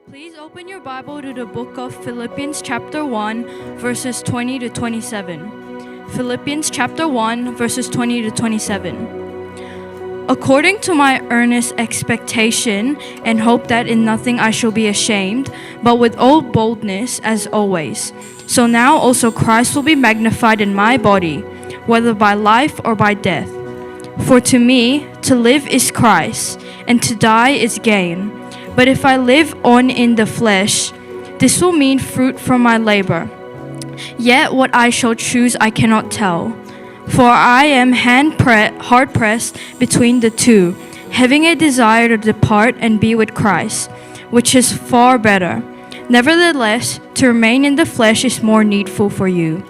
Please open your Bible to the book of Philippians chapter 1 verses 20 to 27. Philippians chapter 1 verses 20 to 27. According to my earnest expectation and hope that in nothing I shall be ashamed, but with all boldness as always. So now also Christ will be magnified in my body, whether by life or by death. For to me, to live is Christ, and to die is gain. But if I live on in the flesh, this will mean fruit from my labor. Yet what I shall choose I cannot tell. For I am hard pressed between the two, having a desire to depart and be with Christ, which is far better. Nevertheless, to remain in the flesh is more needful for you.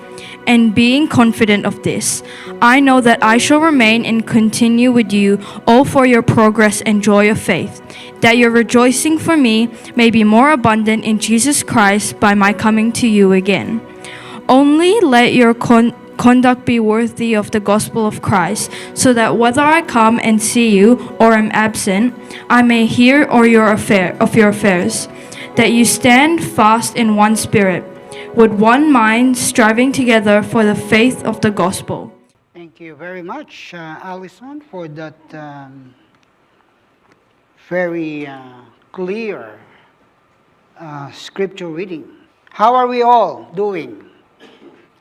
And being confident of this, I know that I shall remain and continue with you all for your progress and joy of faith, that your rejoicing for me may be more abundant in Jesus Christ by my coming to you again. Only let your conduct be worthy of the gospel of Christ, so that whether I come and see you or am absent, I may hear of your affairs, that you stand fast in one spirit, with one mind, striving together for the faith of the gospel. Thank you very much, Allison, for that very clear scripture reading. How are we all doing?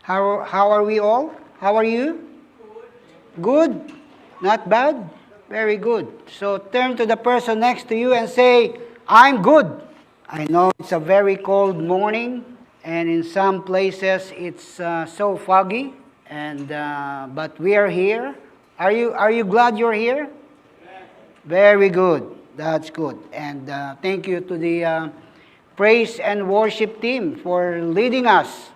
How are we all? How are you? Good? Not bad? Very good. So turn to the person next to you and say, I'm good. I know it's a very cold morning, and in some places it's so foggy. And but we are here. Are you glad you're here? Very good. That's good. And thank you to the praise and worship team for leading us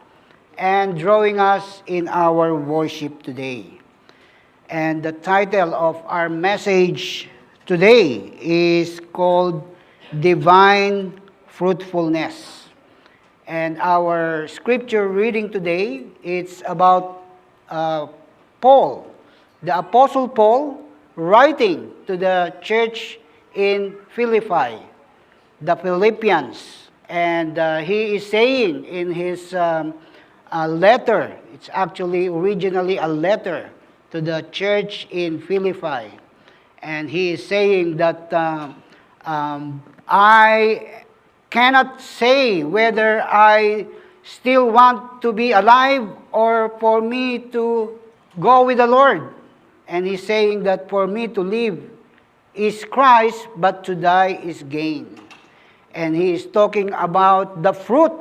and drawing us in our worship today. And the title of our message today is called Divine Fruitfulness. And our scripture reading today, it's about Paul, the Apostle Paul, writing to the church in Philippi, the Philippians. And he is saying in his letter, it's actually originally a letter to the church in Philippi. And he is saying that I cannot say whether I still want to be alive or for me to go with the Lord. And he's saying that for me to live is Christ, but to die is gain. And he is talking about the fruit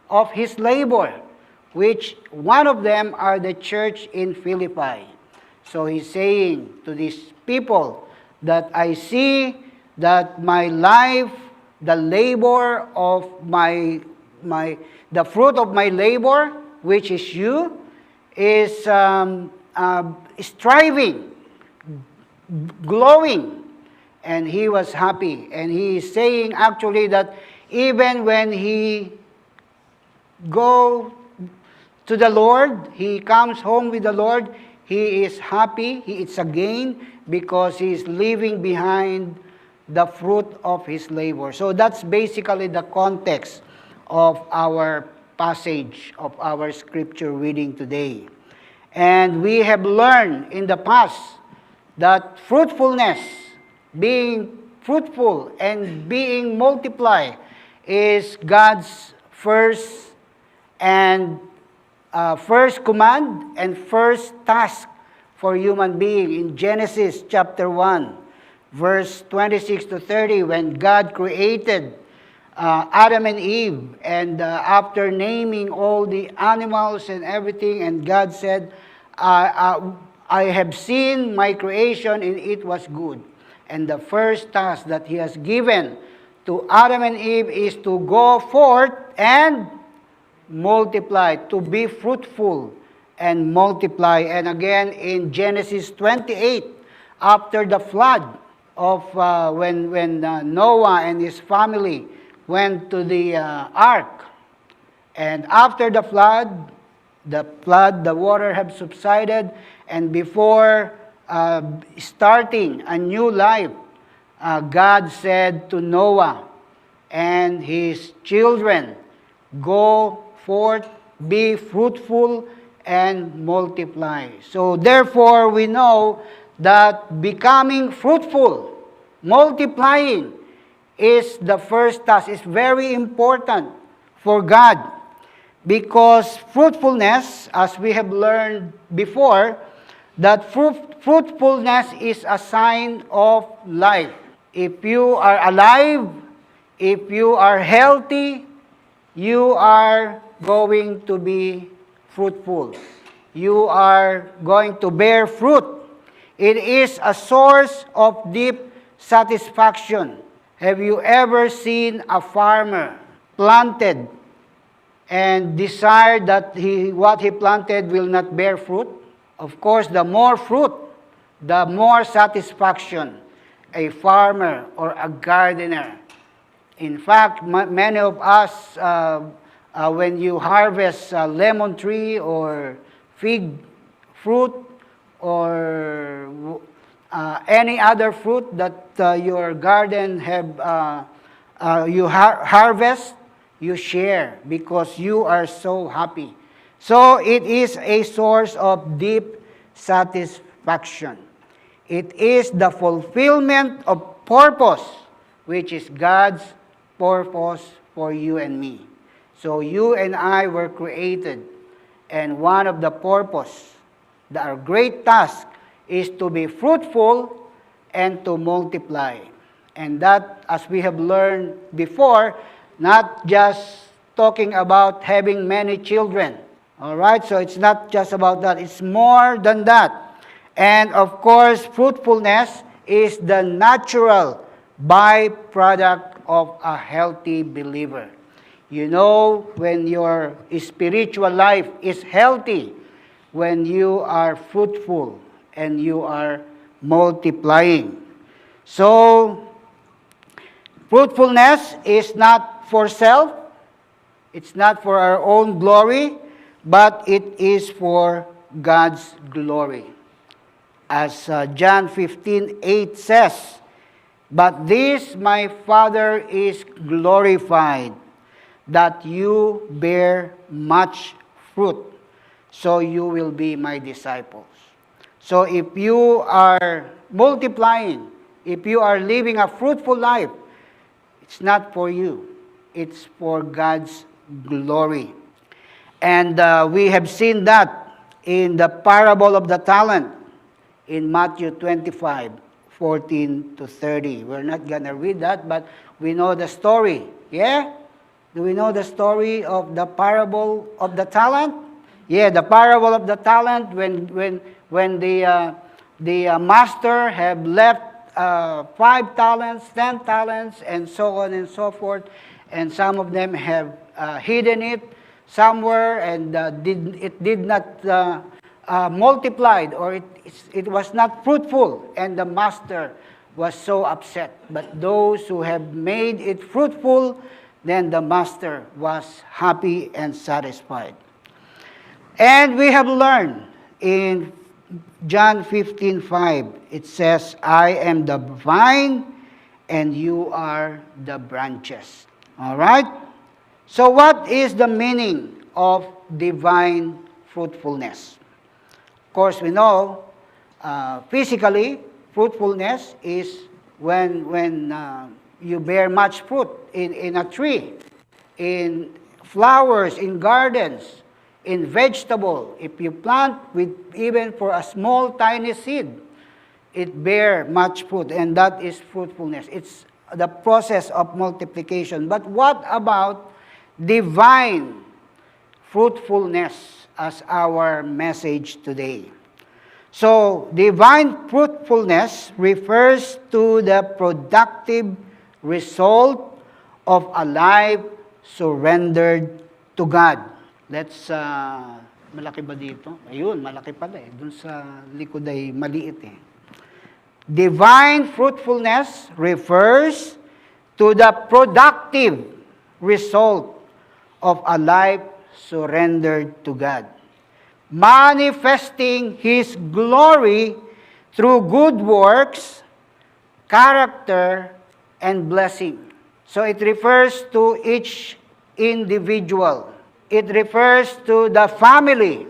of his labor, which one of them are the church in Philippi. So he's saying to these people that I see that my life, the labor of the fruit of my labor, which is you, is striving, glowing. And he was happy. And he is saying actually that even when he go to the Lord, he comes home with the Lord, he is happy, it's a gain because he is leaving behind the fruit of his labor. So that's basically the context of our passage, of our scripture reading today. And we have learned in the past that fruitfulness, being fruitful and being multiplied, is God's first command and first task for human being. In Genesis chapter 1, verse 26 to 30, when God created Adam and Eve, and after naming all the animals and everything, and God said, I have seen my creation and it was good. And the first task that he has given to Adam and Eve is to go forth and multiply, to be fruitful and multiply. And again in Genesis 28, after the flood of when Noah and his family went to the ark, and after the flood, the water had subsided, and before starting a new life, God said to Noah and his children. Go forth, be fruitful, and multiply. So therefore, we know that becoming fruitful, multiplying, is the first task. It's very important for God. Because fruitfulness, as we have learned before, that fruitfulness is a sign of life. If you are alive, if you are healthy, you are going to be fruitful. You are going to bear fruit. It is a source of deep satisfaction. Have you ever seen a farmer planted and desired that what he planted will not bear fruit? Of course, the more fruit, the more satisfaction a farmer or a gardener. In fact, many of us, when you harvest a lemon tree or fig fruit or any other fruit that your garden have, you harvest, you share because you are so happy. So it is a source of deep satisfaction. It is the fulfillment of purpose, which is God's purpose for you and me. So you and I were created, and one of the purpose, our great task, is to be fruitful and to multiply. And that, as we have learned before, not just talking about having many children. All right? So it's not just about that. It's more than that. And of course, fruitfulness is the natural byproduct of a healthy believer. You know, when your spiritual life is healthy, when you are fruitful and you are multiplying. So, fruitfulness is not for self, it's not for our own glory, but it is for God's glory. As John 15:8 says, "But this my Father is glorified, that you bear much fruit, so you will be my disciples." So if you are multiplying, if you are living a fruitful life, it's not for you. It's for God's glory. And we have seen that in the parable of the talent in Matthew 25:14-30. We're not going to read that, but we know the story. Yeah? Do we know the story of the parable of the talent? Yeah, the parable of the talent when the master have left 5 talents, 10 talents, and so on and so forth, and some of them have hidden it somewhere, and it did not multiplied, or it was not fruitful, and the master was so upset. But those who have made it fruitful, then the master was happy and satisfied. And we have learned in John 15:5, it says, "I am the vine, and you are the branches." All right? So what is the meaning of divine fruitfulness? Of course, we know physically, fruitfulness is when you bear much fruit in a tree, in flowers, in gardens, in vegetable. If you plant with even for a small tiny seed, it bear much fruit, and that is fruitfulness. It's the process of multiplication. But what about divine fruitfulness as our message today? So, divine fruitfulness refers to the productive result of a life surrendered to God. Let's, malaki ba dito? Ayun, malaki pala eh. Doon sa likod ay maliit eh. Divine fruitfulness refers to the productive result of a life surrendered to God, manifesting His glory through good works, character, and blessing. So it refers to each individual. It refers to the family.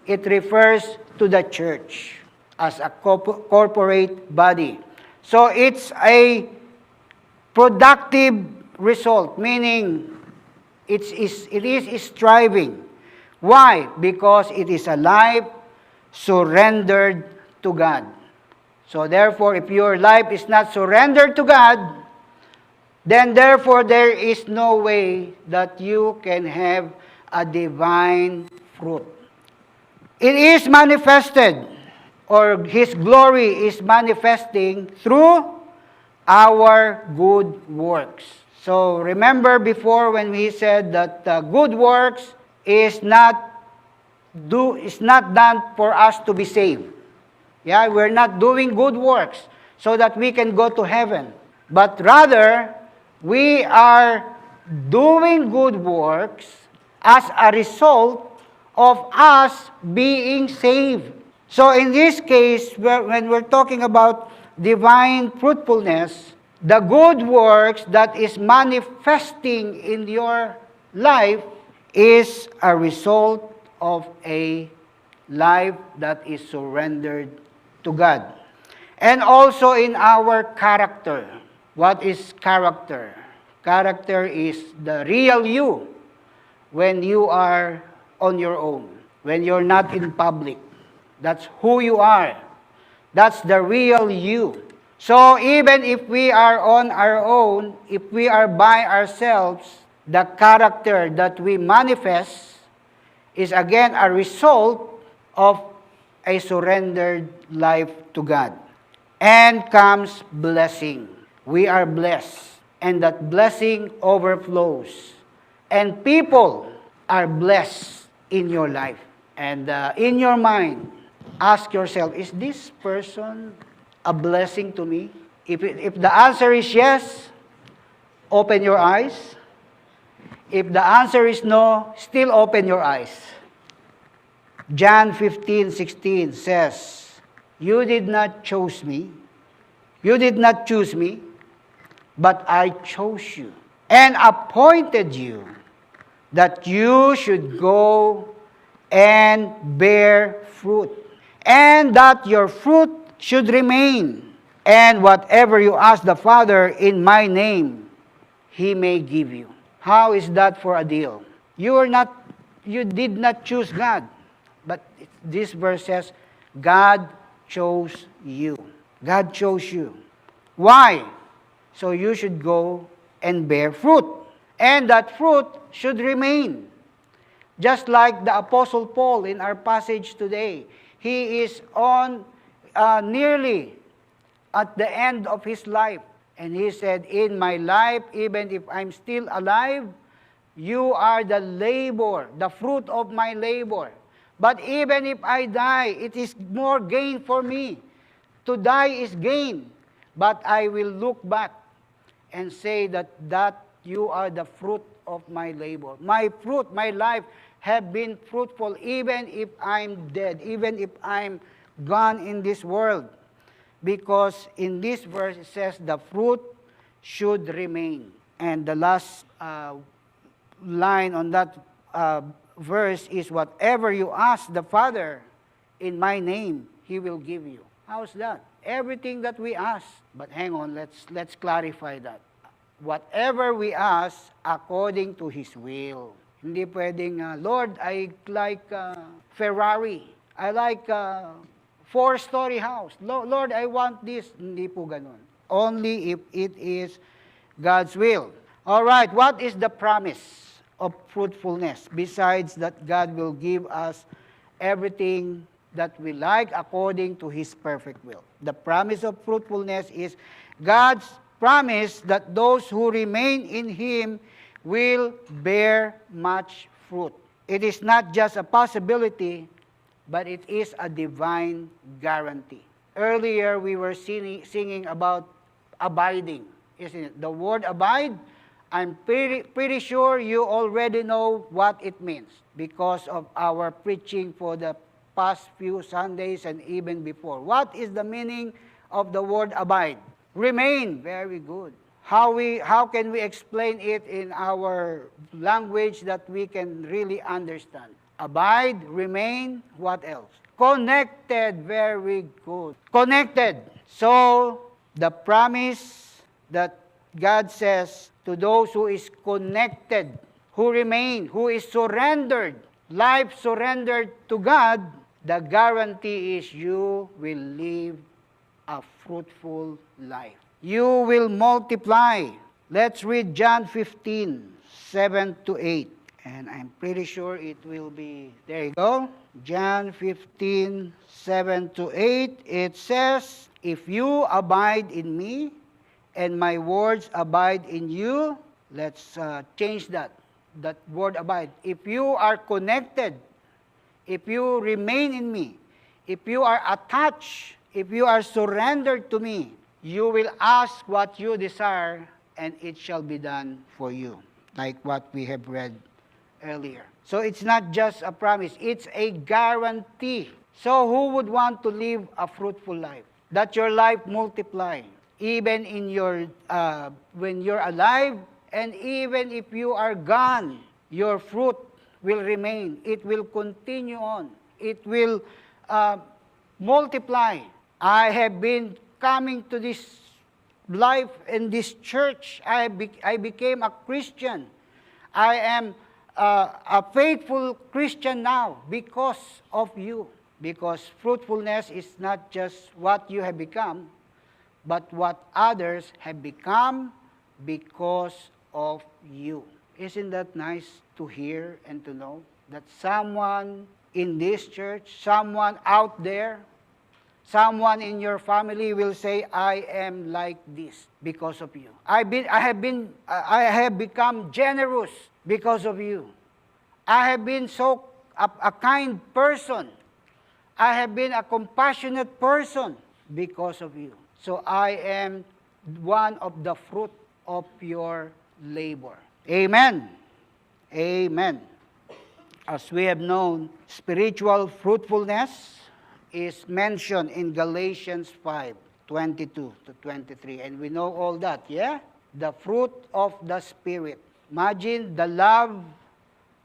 It refers to the church as a corporate body. So it's a productive result, meaning it is striving. Why? Because it is a life surrendered to God. So therefore, if your life is not surrendered to God, then therefore there is no way that you can have a divine fruit. It is manifested, or His glory is manifesting through our good works. So remember before when we said that good works is not done for us to be saved. Yeah, we're not doing good works so that we can go to heaven. But rather, we are doing good works as a result of us being saved. So in this case, when we're talking about divine fruitfulness, the good works that is manifesting in your life is a result of a life that is surrendered to God. And also in our character. What is character? Character is the real you when you are on your own, when you're not in public. That's who you are. That's the real you. So even if we are on our own, if we are by ourselves, the character that we manifest is again a result of a surrendered life to God. And comes blessing. We are blessed, and that blessing overflows. And people are blessed in your life. And in your mind, ask yourself, is this person a blessing to me? If the answer is yes, open your eyes. If the answer is no, still open your eyes. John 15:16 says, you did not choose me. You did not choose me, but I chose you and appointed you that you should go and bear fruit, and that your fruit should remain. And whatever you ask the Father in my name, He may give you. How is that for a deal? You did not choose God. But this verse says, God chose you. God chose you. Why? So you should go and bear fruit. And that fruit should remain. Just like the Apostle Paul in our passage today. He is on nearly at the end of his life. And he said, in my life, even if I'm still alive, you are the labor, the fruit of my labor. But even if I die, it is more gain for me. To die is gain. But I will look back and say that you are the fruit of my labor. My fruit, my life have been fruitful even if I'm dead, even if I'm gone in this world. Because in this verse it says the fruit should remain. And the last line on that verse is, whatever you ask the Father in my name, He will give you. How's that? Everything that we ask. But hang on, let's clarify that. Whatever we ask according to His will. Hindi pwedeng, Lord, I like Ferrari. I like 4-story house. Lord, I want this. Hindi po ganun. Only if it is God's will. All right, what is the promise of fruitfulness? Besides that God will give us everything that we like according to His perfect will. The promise of fruitfulness is God's promise that those who remain in Him will bear much fruit. It is not just a possibility, but it is a divine guarantee. Earlier, we were singing about abiding, isn't it? The word abide, I'm pretty sure you already know what it means because of our preaching for the past few Sundays and even before. What is the meaning of the word abide? Remain. Very good. how can we explain it in our language that we can really understand? Abide, remain, what else? Connected, very good. Connected. So, the promise that God says to those who is connected, who remain, who is surrendered, life surrendered to God, the guarantee is you will live a fruitful life. You will multiply. Let's read John 15:7-8. And I'm pretty sure it will be, there you go. John 15:7-8. It says, if you abide in me, and my words abide in you, let's change that word abide. If you are connected, if you remain in me, if you are attached, if you are surrendered to me, you will ask what you desire, and it shall be done for you, like what we have read earlier. So it's not just a promise, it's a guarantee. So who would want to live a fruitful life? That your life multiply, even in your when you're alive, and even if you are gone, your fruit will remain. It will continue on. It will multiply. I have been coming to this life in this church. I became a Christian. I am a faithful Christian now because of you. Because fruitfulness is not just what you have become, but what others have become because of you. Isn't that nice to hear and to know that someone in this church, someone out there, someone in your family will say, I am like this because of you. I have become generous because of you. I have been a kind person. I have been a compassionate person because of you. So I am one of the fruit of your labor. Amen. Amen. As we have known, spiritual fruitfulness is mentioned in Galatians 5:22-23. And we know all that, yeah? The fruit of the Spirit. Imagine the love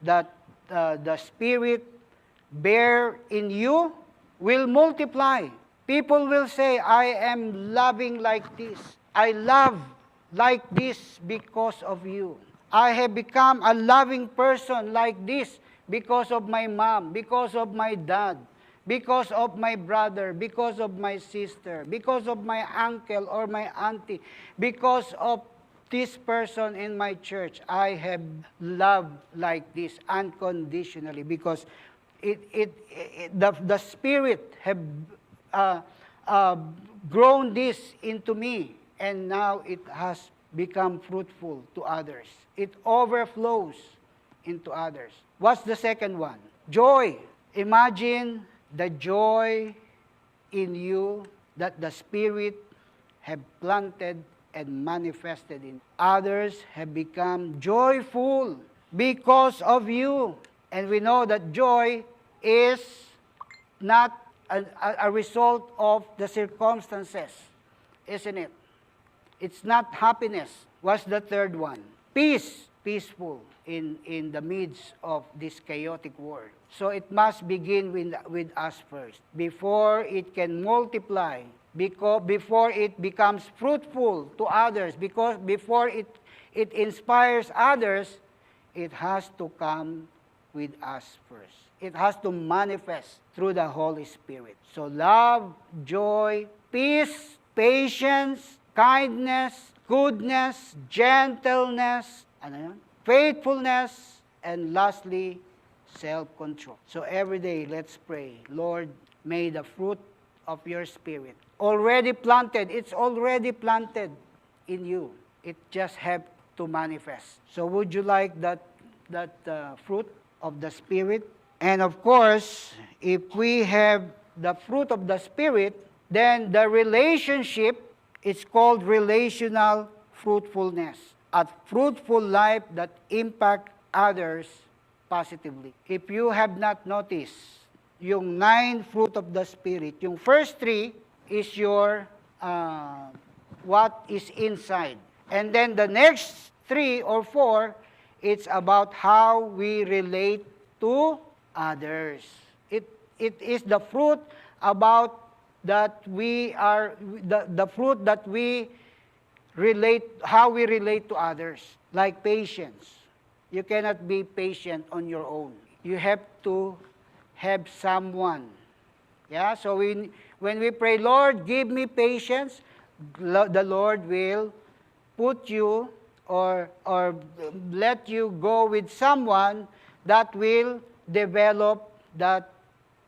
that the Spirit bear in you will multiply. People will say, I am loving like this. I love like this because of you. I have become a loving person like this because of my mom, because of my dad, because of my brother, because of my sister, because of my uncle or my auntie, because of this person in my church. I have loved like this unconditionally because the Spirit have grown this into me, and now it has become fruitful to others. It overflows into others. What's the second one? Joy. Imagine the joy in you that the Spirit have planted and manifested in. Others have become joyful because of you. And we know that joy is not a result of the circumstances, isn't it? It's not happiness. What's the third one? Peace. Peaceful in the midst of this chaotic world. So it must begin with us first. Before it can multiply, before it becomes fruitful to others, because before it inspires others, it has to come with us first. It has to manifest through the Holy Spirit. So love, joy, peace, patience, kindness, goodness, gentleness, faithfulness, and lastly, self-control. So every day, let's pray, Lord, may the fruit of your Spirit already planted, it's already planted in you. It just have to manifest. So would you like that fruit of the Spirit? And of course, if we have the fruit of the Spirit, then the relationship is called relational fruitfulness. A fruitful life that impact others positively. If you have not noticed, yung 9 fruit of the Spirit, yung first 3 is your what is inside. And then the next 3 or 4, it's about how we relate to others. It is the fruit about that we are, the fruit that we relate, how we relate to others, like patience. You cannot be patient on your own. You have to have someone. Yeah, so when we pray, Lord, give me patience, the Lord will put you or let you go with someone that will develop that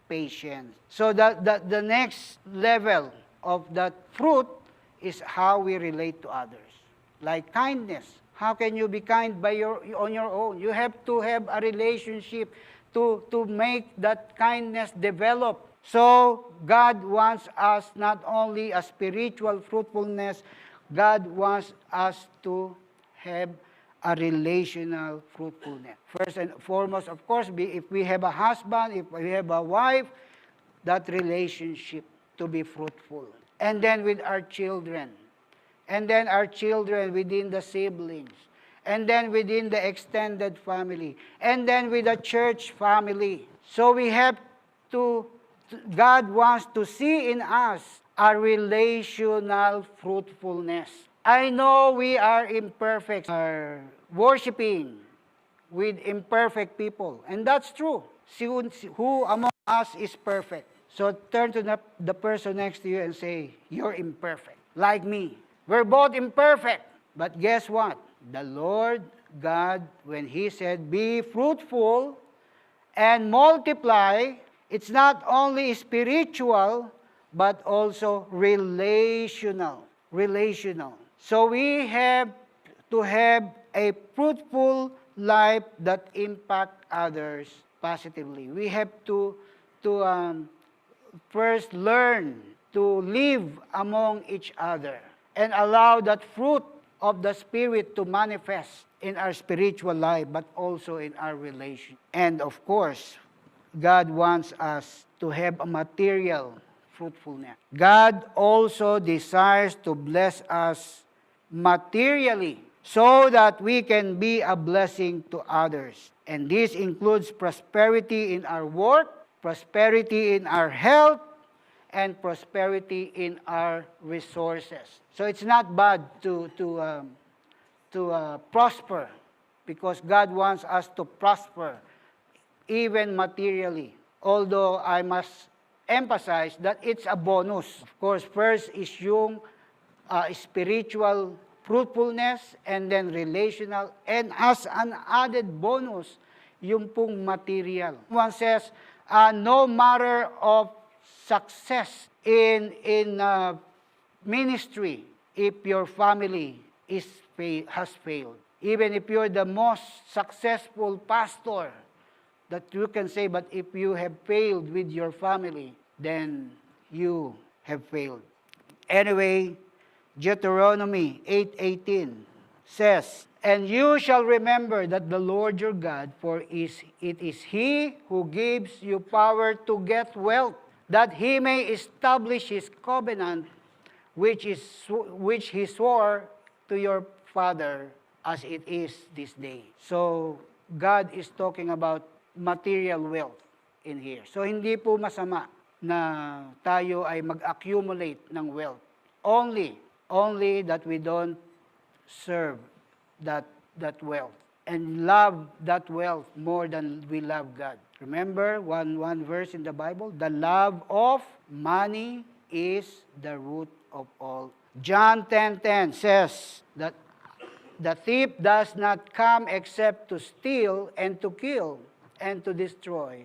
patience. So the next level of that fruit is how we relate to others. Like kindness. How can you be kind on your own? You have to have a relationship to make that kindness develop. So God wants us not only a spiritual fruitfulness, God wants us to have a relational fruitfulness. First and foremost, of course, if we have a husband, if we have a wife, that relationship to be fruitful. And then with our children. And then our children within the siblings. And then within the extended family. And then with the church family. So we have to, God wants to see in us a relational fruitfulness. I know we are imperfect, are worshiping with imperfect people. And that's true. Who among us is perfect? So turn to the person next to you and say, you're imperfect, like me. We're both imperfect. But guess what? The Lord God, when He said, be fruitful and multiply, it's not only spiritual, but also relational. Relational. So we have to have a fruitful life that impact others positively. We have to first learn to live among each other and allow that fruit of the Spirit to manifest in our spiritual life, but also in our relation. And of course, God wants us to have a material fruitfulness. God also desires to bless us materially so that we can be a blessing to others. And this includes prosperity in our work, prosperity in our health, and prosperity in our resources. So it's not bad to prosper, because God wants us to prosper even materially. Although I must emphasize that it's a bonus. Of course, first is yung spiritual fruitfulness, and then relational, and as an added bonus, yung pong material. One says, no matter of success in ministry, if your family has failed. Even if you're the most successful pastor that you can say, but if you have failed with your family, then you have failed. Anyway, Deuteronomy 8:18 says, and you shall remember that the Lord your God, for it is He who gives you power to get wealth, that He may establish His covenant, which He swore to your father, as it is this day. So, God is talking about material wealth in here. So, hindi po masama na tayo ay mag-accumulate ng wealth. Only that we don't serve that wealth and love that wealth more than we love God. Remember one verse in the Bible, the love of money is the root of all. John 10:10 says that the thief does not come except to steal and to kill and to destroy.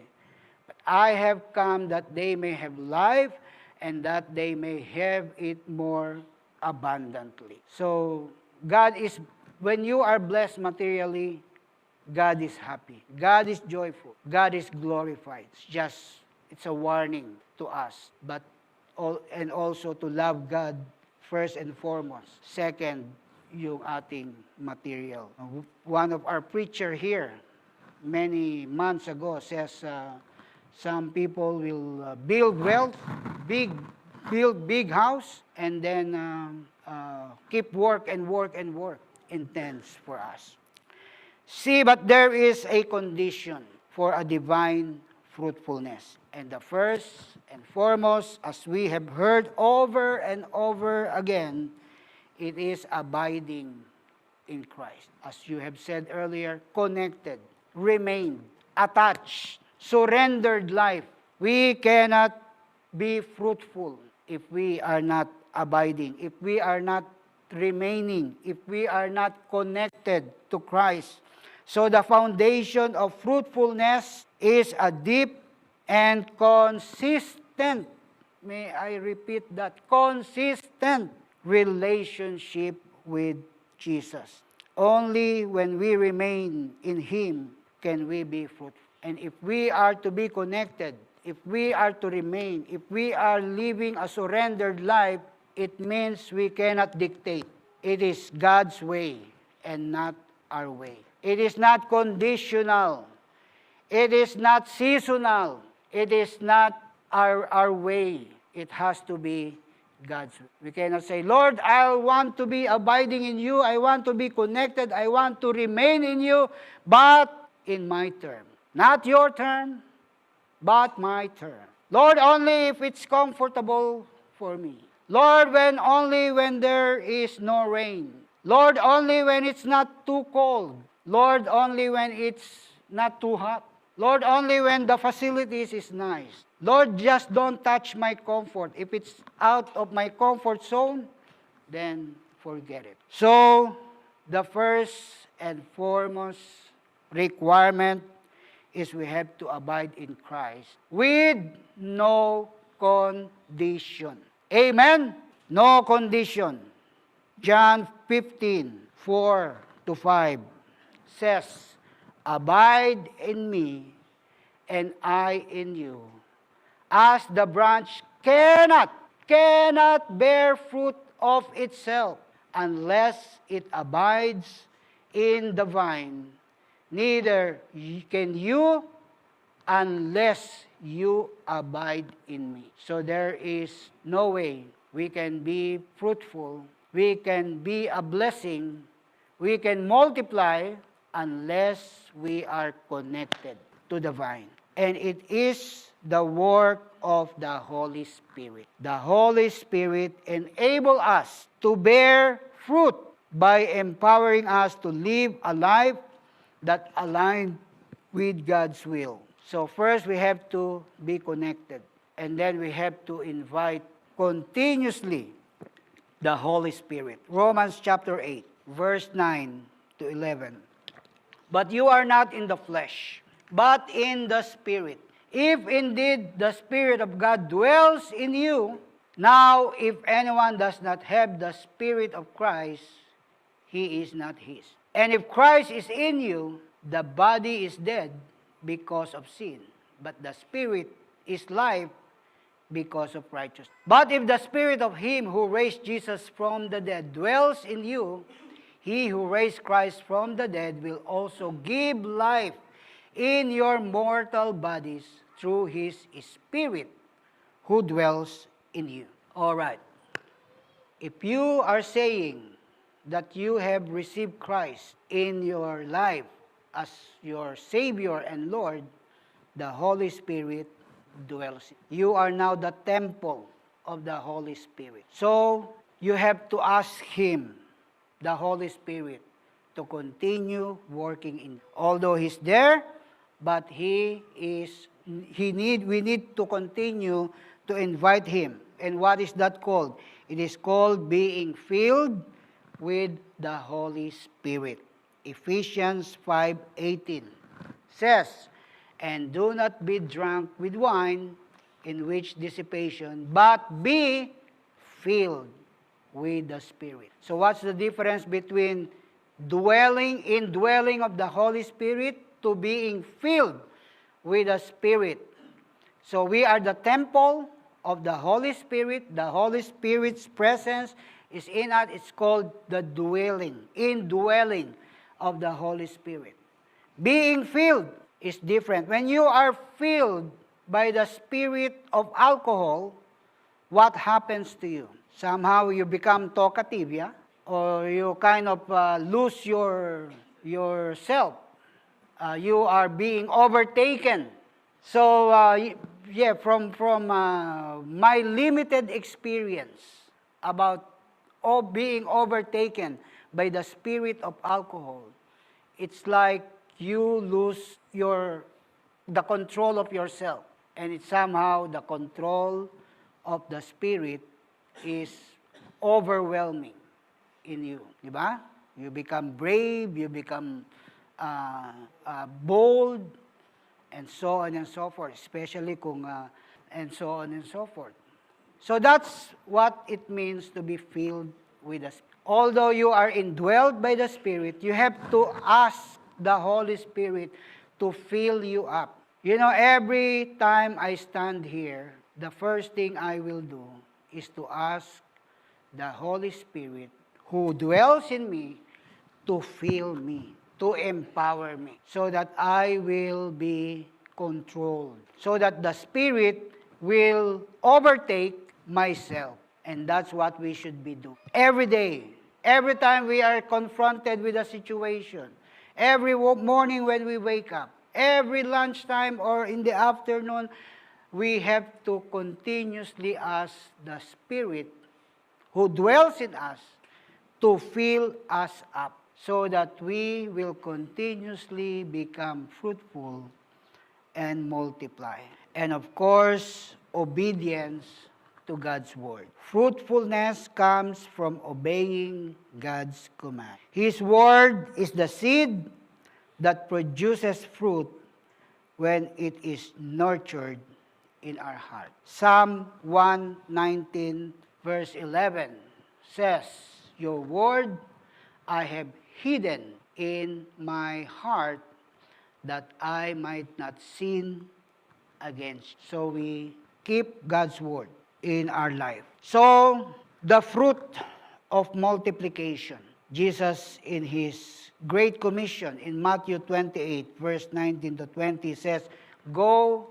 But I have come that they may have life and that they may have it more abundantly. So, when you are blessed materially, God is happy. God is joyful. God is glorified. It's a warning to us. And also to love God first and foremost. Second, yung ating material. One of our preacher here, many months ago, says some people will build wealth, build big house, and then keep work and work and work intense for us. See, but there is a condition for a divine fruitfulness. And the first and foremost, as we have heard over and over again, it is abiding in Christ. As you have said earlier, connected, remained, attached, surrendered life. We cannot be fruitful if we are not abiding, if we are not remaining, if we are not connected to Christ. So the foundation of fruitfulness is a deep and consistent, may I repeat that, consistent relationship with Jesus. Only when we remain in Him can we be fruitful. And if we are to be connected, if we are to remain, if we are living a surrendered life, it means we cannot dictate. It is God's way and not our way. It is not conditional. It is not seasonal. It is not our way. It has to be God's way. We cannot say, Lord, I want to be abiding in you. I want to be connected. I want to remain in you, but in my term. Not your term, but my term. Lord, only if it's comfortable for me. Lord, only when there is no rain. Lord, only when it's not too cold. Lord, only when it's not too hot. Lord, only when the facilities is nice. Lord, just don't touch my comfort. If it's out of my comfort zone, then forget it. So, the first and foremost requirement is we have to abide in Christ with no condition. Amen? No condition. John 15:4-5 says, Abide in me, and I in you. As the branch cannot bear fruit of itself unless it abides in the vine, neither can you unless you abide in me. So there is no way we can be fruitful, we can be a blessing, we can multiply unless we are connected to the vine. And it is the work of the Holy Spirit. The Holy Spirit enables us to bear fruit by empowering us to live a life that aligns with God's will. So first we have to be connected, and then we have to invite continuously the Holy Spirit. Romans chapter 8, verse 9-11. But you are not in the flesh, but in the Spirit. If indeed the Spirit of God dwells in you, now if anyone does not have the Spirit of Christ, he is not his. And if Christ is in you, the body is dead because of sin, but the Spirit is life because of righteousness. But if the Spirit of Him who raised Jesus from the dead dwells in you, He who raised Christ from the dead will also give life in your mortal bodies through His Spirit who dwells in you. All right. If you are saying that you have received Christ in your life as your Savior and Lord, the Holy Spirit dwells in you. You are now the temple of the Holy Spirit. So, you have to ask Him, the Holy Spirit, to continue working in you. Although He's there, but we need to continue to invite Him. And what is that called? It is called being filled with the Holy Spirit. Ephesians 5:18 says, And do not be drunk with wine, in which dissipation, but be filled with the Spirit. So what's the difference between indwelling of the Holy Spirit to being filled with the Spirit? So we are the temple of the Holy Spirit. The Holy Spirit's presence is in us. It's called the indwelling of the Holy Spirit. Being filled is different. When you are filled by the spirit of alcohol, what happens to you? Somehow you become talkative, yeah? Or you kind of lose yourself. You are being overtaken. So, yeah, from my limited experience about being overtaken by the spirit of alcohol, it's like you lose the control of yourself. And it's somehow the control of the spirit is overwhelming in you. Di ba? You become brave, you become bold, and so on and so forth. Especially and so on and so forth. So that's what it means to be filled with the Spirit. Although you are indwelled by the Spirit, you have to ask the Holy Spirit to fill you up. You know, every time I stand here, the first thing I will do is to ask the Holy Spirit who dwells in me to fill me, to empower me, so that I will be controlled, so that the Spirit will overtake myself. And that's what we should be doing. Every day, every time we are confronted with a situation, every morning when we wake up, every lunchtime or in the afternoon, we have to continuously ask the Spirit who dwells in us to fill us up so that we will continuously become fruitful and multiply. And of course, obedience to God's word. Fruitfulness comes from obeying God's command. His word is the seed that produces fruit when it is nurtured in our heart. Psalm 119 verse 11 says, "Your word I have hidden in my heart that I might not sin against." So we keep God's word in our life. So the fruit of multiplication. Jesus in his Great Commission in Matthew 28 verse 19 to 20 says, "Go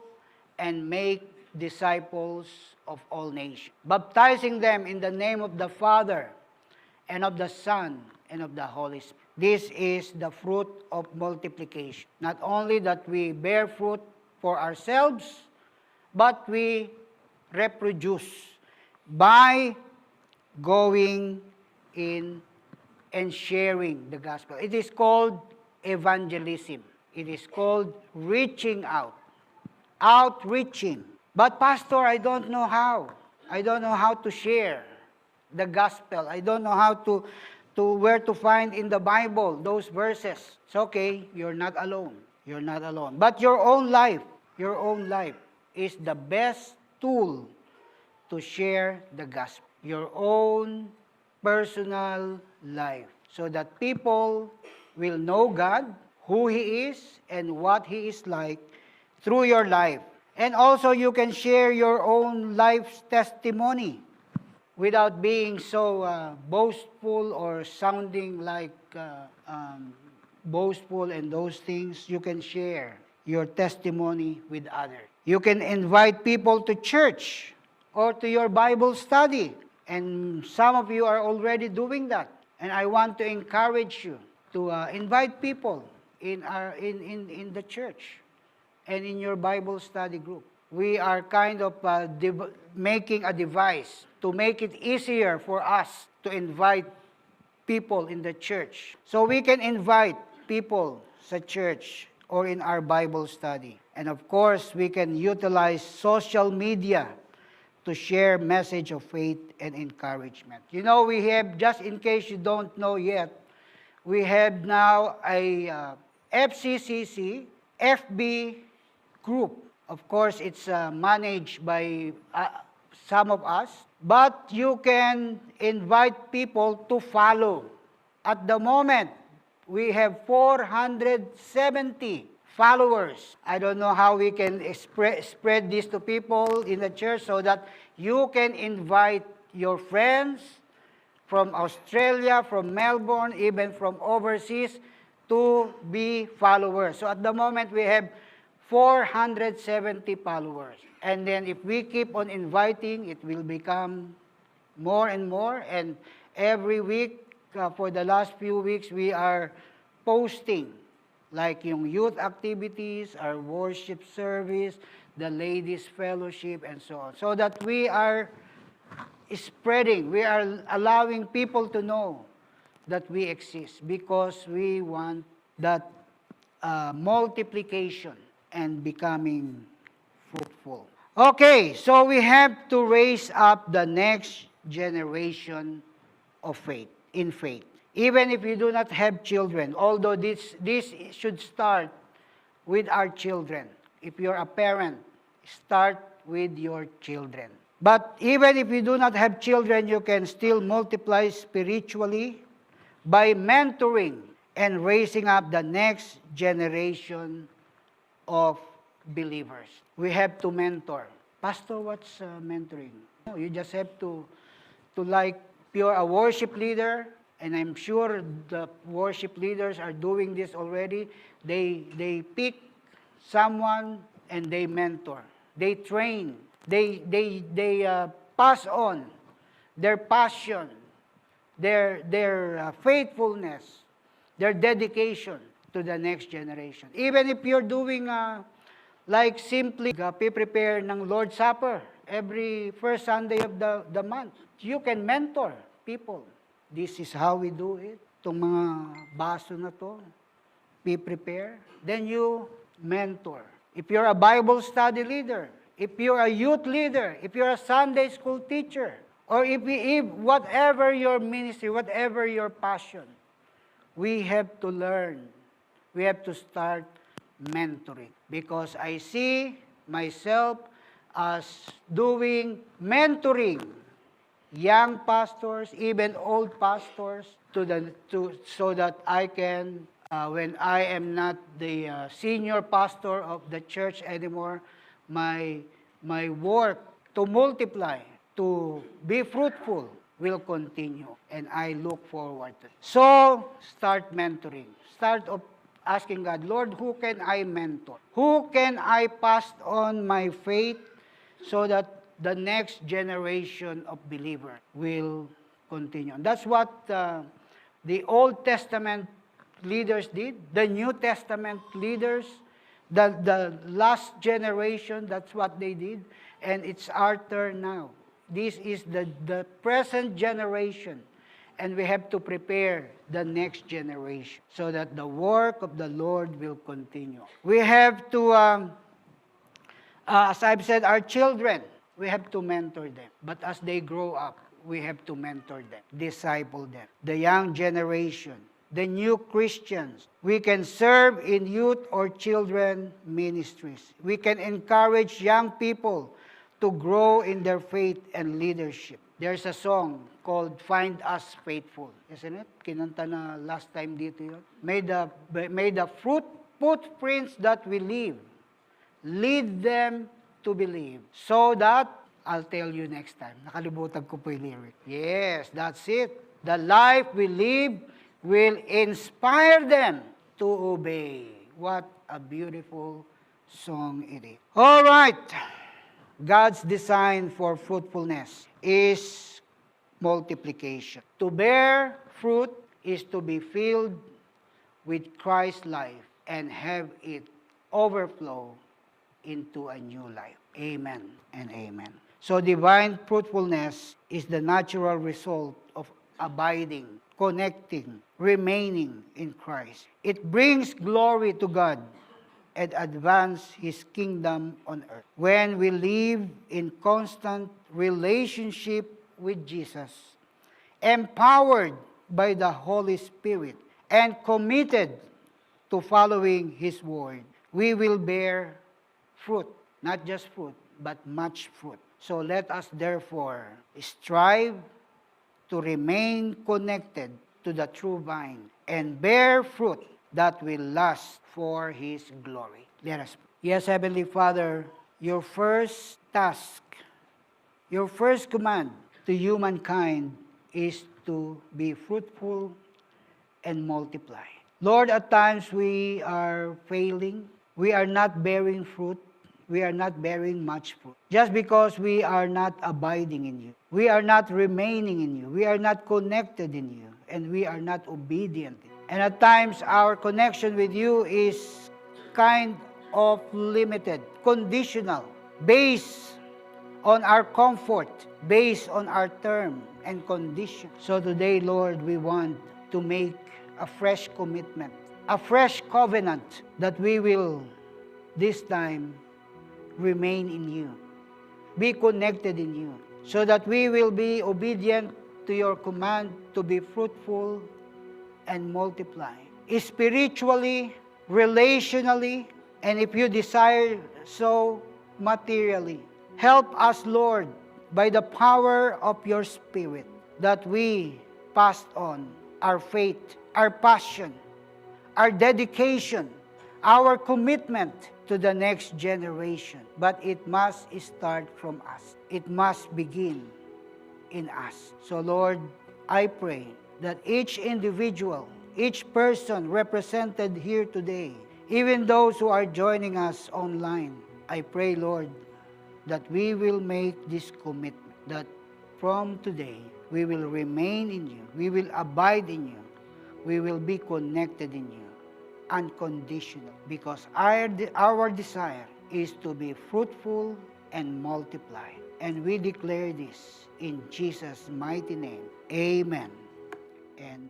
and make disciples of all nations, baptizing them in the name of the Father and of the Son and of the Holy Spirit." This is the fruit of multiplication. Not only that we bear fruit for ourselves, but we reproduce by going in and sharing the gospel. It is called evangelism. It is called reaching out, outreaching. But Pastor, I don't know how. I don't know how to share the gospel. I don't know how to where to find in the Bible those verses. It's okay, you're not alone. You're not alone. But your own life is the best tool to share the gospel. Your own personal life, so that people will know God, who He is, and what He is like through your life. And also you can share your own life's testimony without being so boastful or sounding like boastful and those things. You can share your testimony with others. You can invite people to church or to your Bible study. And some of you are already doing that. And I want to encourage you to invite people in the church and in your Bible study group. We are kind of making a device to make it easier for us to invite people in the church. So we can invite people sa church or in our Bible study. And of course, we can utilize social media to share message of faith and encouragement. You know, we have, just in case you don't know yet, we have now a FCCC, FB group. Of course, it's managed by some of us, but you can invite people to follow. At the moment, we have 470 followers. I don't know how we can spread this to people in the church so that you can invite your friends from Australia, from Melbourne, even from overseas to be followers. So at the moment, we have 470 followers. And then if we keep on inviting, it will become more and more. And every week, for the last few weeks, we are posting like yung youth activities, our worship service, the ladies fellowship, and so on. So that we are spreading, we are allowing people to know that we exist because we want that multiplication and becoming fruitful. Okay, so we have to raise up the next generation of faith, in faith. Even if you do not have children, although this should start with our children. If you're a parent, start with your children. But even if you do not have children, you can still multiply spiritually by mentoring and raising up the next generation of believers. We have to mentor. Pastor, what's mentoring? No, you just have to like, if you're a worship leader, and I'm sure the worship leaders are doing this already, they pick someone and they mentor. They train. They pass on their passion, their faithfulness, their dedication to the next generation. Even if you're doing like simply prepare ng Lord's Supper every first Sunday of the month, you can mentor people. This is how we do it. Itong mga baso na to, prepare. Then you mentor. If you're a Bible study leader, if you're a youth leader, if you're a Sunday school teacher, or if whatever your ministry, whatever your passion, we have to learn. We have to start mentoring. Because I see myself as doing mentoring young pastors, even old pastors, so that I can, when I am not the senior pastor of the church anymore, my work to multiply, to be fruitful, will continue. And I look forward to it. So, start mentoring. Start asking God, Lord, who can I mentor? Who can I pass on my faith so that the next generation of believers will continue? And that's what the Old Testament leaders did. The New Testament leaders, the last generation, that's what they did. And it's our turn now. This is the present generation. And we have to prepare the next generation so that the work of the Lord will continue. We have to, as I've said, our children, we have to mentor them. But as they grow up, we have to mentor them, disciple them. The young generation, the new Christians, we can serve in youth or children ministries. We can encourage young people to grow in their faith and leadership. There's a song called Find Us Faithful, isn't it? Kinanta na last time dito yun. May the footprints that we leave lead them to believe. So that, I'll tell you next time. Nakalimutan ko po yung lyric. Yes, that's it. The life we live will inspire them to obey. What a beautiful song it is. All right. God's design for fruitfulness is multiplication. To bear fruit is to be filled with Christ's life and have it overflow into a new life. Amen and amen. So divine fruitfulness is the natural result of abiding, connecting, remaining in Christ. It brings glory to God and advance His kingdom on earth. When we live in constant relationship with Jesus, empowered by the Holy Spirit, and committed to following His word, we will bear fruit. Not just fruit, but much fruit. So let us therefore strive to remain connected to the true vine and bear fruit that will last for His glory. Let us pray. Yes, Heavenly Father, your first task, your first command to humankind is to be fruitful and multiply. Lord, at times we are failing. We are not bearing fruit we are not bearing much fruit. Just because we are not abiding in you. We are not remaining in you. We are not connected in you. And we are not obedient. And at times, our connection with you is kind of limited, conditional, based on our comfort, based on our term and condition. So today, Lord, we want to make a fresh commitment, a fresh covenant that we will this time remain in you, be connected in you, so that we will be obedient to your command to be fruitful and multiply. Spiritually, relationally, and if you desire so, materially. Help us, Lord, by the power of your Spirit, that we pass on our faith, our passion, our dedication, our commitment to the next generation. But it must start from us. It must begin in us. So, Lord, I pray that each individual, each person represented here today, even those who are joining us online, I pray, Lord, that we will make this commitment, that from today, we will remain in you, we will abide in you, we will be connected in you, unconditional, because our desire is to be fruitful and multiply. And we declare this in Jesus' mighty name. Amen and